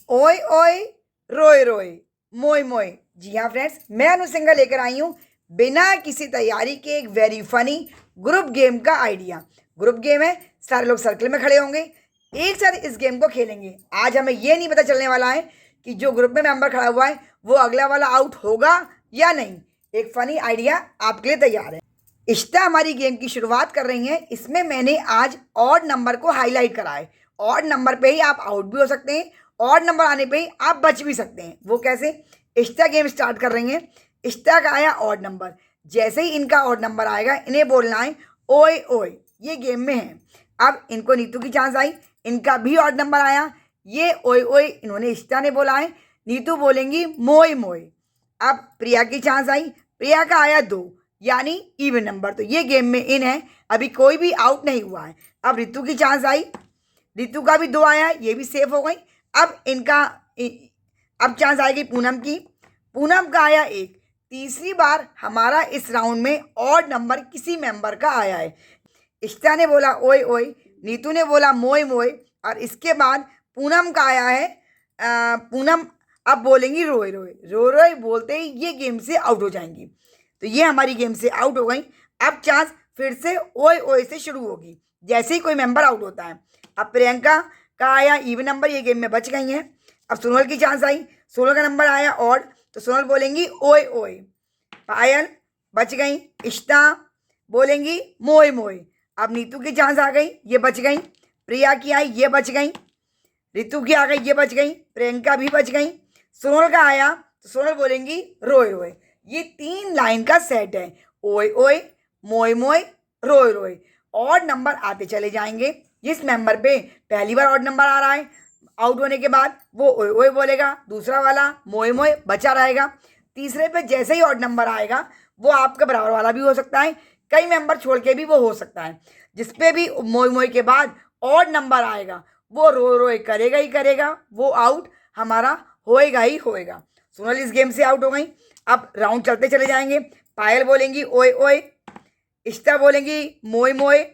ओए ओए रोए रोए मोए मोए। जी हाँ फ्रेंड्स, मैं अनु सिंघल लेकर आई हूँ बिना किसी तैयारी के एक वेरी फनी ग्रुप गेम का आइडिया। ग्रुप गेम है, सारे लोग सर्कल में खड़े होंगे, एक साथ इस गेम को खेलेंगे। आज हमें ये नहीं पता चलने वाला है कि जो ग्रुप में मेंबर खड़ा हुआ है वो अगला वाला आउट होगा या नहीं। एक फनी आइडिया आपके लिए तैयार है। इश्ता हमारी गेम की शुरुआत कर रही हैं। इसमें मैंने आज ऑड नंबर को हाईलाइट करा है। ऑड नंबर पे ही आप आउट भी हो सकते हैं, ऑड नंबर आने पे ही आप बच भी सकते हैं। वो कैसे? इश्ता गेम स्टार्ट कर रही हैं। इश्ता का आया ऑड नंबर। जैसे ही इनका ऑड नंबर आएगा इन्हें बोलना है ओए ओए। ये गेम में है। अब इनको नीतू की चांस आई, इनका भी ऑड नंबर आया। ये ओए ओए इन्होंने इश्ता ने बोला है, नीतू बोलेंगी मोए मोए। अब प्रिया की चांस आई, प्रिया का आया 2 यानी इवन नंबर, तो ये गेम में इन है। अभी कोई भी आउट नहीं हुआ है। अब रितु की चांस आई, रितु का भी 2 आया, ये भी सेफ हो गई। अब इनका अब चांस आएगी पूनम की। पूनम का आया 1। तीसरी बार हमारा इस राउंड में ऑड नंबर किसी मेंबर का आया है। इश्ता ने बोला ओए ओए, नीतू ने बोला मोए मोए, और इसके बाद पूनम का आया है पूनम अब बोलेंगी रोए रोए। रो रोए बोलते ही ये गेम से आउट हो जाएंगी। तो ये हमारी गेम से आउट हो गई। अब चांस फिर से ओए ओए से शुरू होगी जैसे ही कोई मेंबर आउट होता है। अब प्रियंका का आया इवन नंबर, ये गेम में बच गई हैं। अब सोनल की चांस आई, सोनल का नंबर आया ऑड, तो सोनल बोलेंगी ओए ओए। पायल बच गई। इश्ता बोलेंगी मोए मोए। अब नीतू की चांस आ गई, ये बच गई। प्रिया की आई, ये बच गई। रितु की आ गई, ये बच गई। प्रियंका भी बच गई। सोनल का आया तो सोनल बोलेंगी रोए रोए। ये 3 लाइन का सेट है, ओए ओए मोए मोए रोए रोए। ऑड नंबर आते चले जाएंगे। जिस मेंबर पे पहली बार ऑड नंबर आ रहा है, आउट होने के बाद वो ओए ओए बोलेगा, दूसरा वाला मोए मोए बचा रहेगा। तीसरे पे जैसे ही ऑड नंबर आएगा वो आपका बराबर वाला भी हो सकता है, कई मेंबर छोड़ के भी वो हो सकता है। जिसपे भी मोए मोए के बाद ऑड नंबर आएगा वो रो रोए करेगा ही करेगा, वो आउट हमारा होएगा ही होएगा। सोनल इस गेम से आउट हो गई। अब राउंड चलते चले जाएंगे। पायल बोलेंगी ओए ओए, इश्ता बोलेंगी मोए मोए,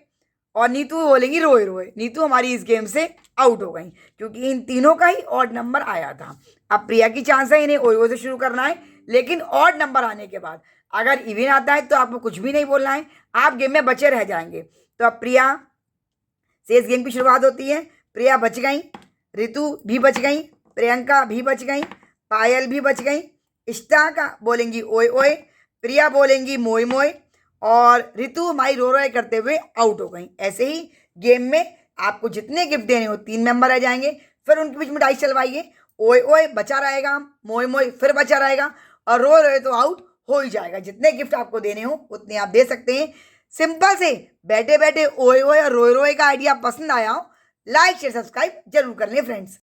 और नीतू बोलेंगी रोए रोए। नीतू हमारी इस गेम से आउट हो गई क्योंकि इन तीनों का ही ऑड नंबर आया था। अब प्रिया की चांस है, इन्हें ओए ओए से शुरू करना है, लेकिन ऑड नंबर आने के बाद अगर इवन आता है तो आपको कुछ भी नहीं बोलना है, आप गेम में बचे रह जाएंगे। तो अब प्रिया से इस गेम की शुरुआत होती है। प्रिया बच गई, रितु भी बच गई, प्रियंका भी बच गई, पायल भी बच गई। इश्ता का बोलेंगी ओए ओए, प्रिया बोलेंगी मोए मोए, और रितु हमारी रो रोए करते हुए आउट हो गई। ऐसे ही गेम में आपको जितने गिफ्ट देने हो 3 मेंबर रह जाएंगे, फिर उनके बीच में डाइस चलवाइए। ओए ओए बचा रहेगा, मोए मोए फिर बचा रहेगा, और रो रोए तो आउट हो ही जाएगा। जितने गिफ्ट आपको देने हो उतने आप दे सकते हैं। सिंपल से बैठे बैठे ओए ओए और रोए रोए का आइडिया पसंद आया हो, लाइक शेयर सब्सक्राइब जरूर कर लें फ्रेंड्स।